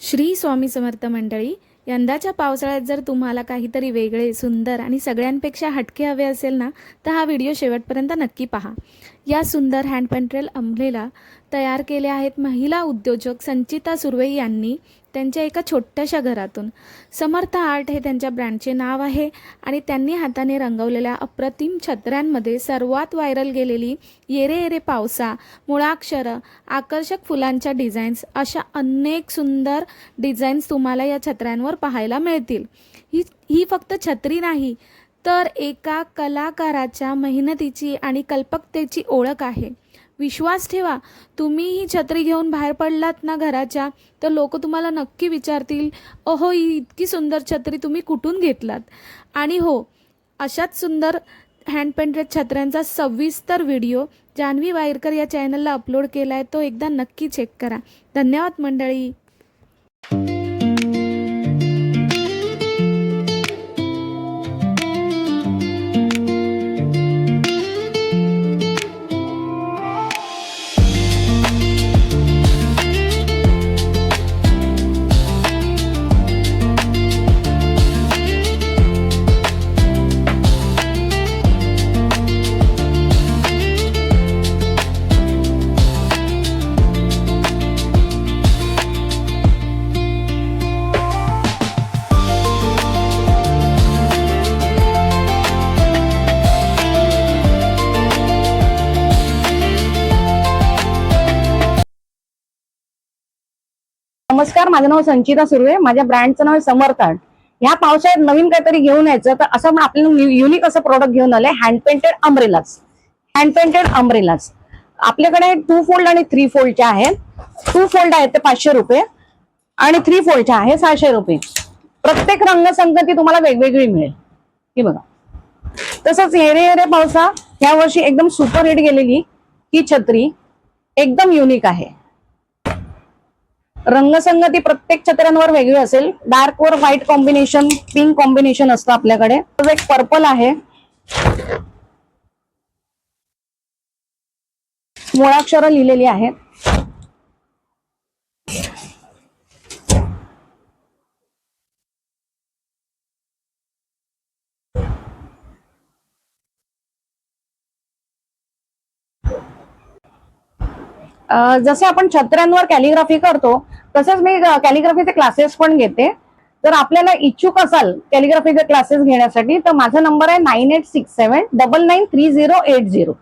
श्री स्वामी समर्थ मंडळी, यंदाच्या पावसाळ्यात जर तुम्हाला काहीतरी वेगळे, सुंदर आणि सगळ्यांपेक्षा हटके हवे असेल ना, तर हा व्हिडिओ शेवटपर्यंत नक्की पहा. या सुंदर हँड पेंटेड अंब्रेला तयार केले आहेत महिला उद्योजक संचिता सुर्वे यांनी त्यांच्या एका छोट्याशा घरातून. समर्थ आर्ट हे त्यांच्या ब्रँडचे नाव आहे आणि त्यांनी हाताने रंगवलेल्या अप्रतिम छत्र्यांमध्ये सर्वात व्हायरल गेलेली येरे येरे पावसा, मुळाक्षरं, आकर्षक फुलांच्या डिझाईन्स अशा अनेक सुंदर डिझाईन्स तुम्हाला या छत्र्यांवर पाहायला मिळतील. ही फक्त छत्री नाही, तर एका कलाकाराच्या मेहनतीची आणि कल्पकतेची ओळख आहे. विश्वास ठेवा, तुम्ही ही छत्री घेऊन बाहेर पडलात ना घराच्या, तर लोक तुम्हाला नक्की विचारतील, अहो ही इतकी सुंदर छत्री तुम्ही कुठून घेतलात. आणि हो, अशाच सुंदर हँड पेंटेड छत्र्यांचा सविस्तर व्हिडिओ जान्हवी वायरकर या चॅनलला अपलोड केला आहे, तो एकदा नक्की चेक करा. धन्यवाद मंडळी. नमस्कार, माझं नाव संचिता सुर्वे. माझ्या ब्रँडचं नाव आहे समर्थ आर्ट. ह्या पावसाळ्यात नवीन काहीतरी घेऊन यायचं, तर असं मग आपल्याला युनिक असं प्रोडक्ट घेऊन आलंय, hand painted umbrellas. Hand painted umbrellas आपल्याकडे 2 फोल्ड आणि 3 फोल्डचे आहेत. 2 फोल्ड आहेत ते 500 रुपये आणि 3 फोल्डचे आहे 600 रुपये. प्रत्येक रंगसंगती तुम्हाला वेगवेगळी मिळेल. ही बघा. तसंच येरे येरे पावसा या वर्षी एकदम सुपर हिट गेलेली ही छत्री एकदम युनिक आहे. रंगसंगती प्रत्येक छत्र्यांवर वेगळी असेल. डार्क वर व्हाईट कॉम्बिनेशन, पिंक कॉम्बिनेशन असतं आपल्याकडे. एक पर्पल आहे, मुळाक्षरं लिहिलेली आहेत. जसे आपण छत्र्यांवर कॅलिग्राफी करतो, तसेच मी कॅलिग्राफीचे क्लासेस पण घेते. जर आपल्याला इच्छुक असाल कॅलिग्राफीचे क्लासेस घेण्यासाठी, तर माझा नंबर आहे 9867993080.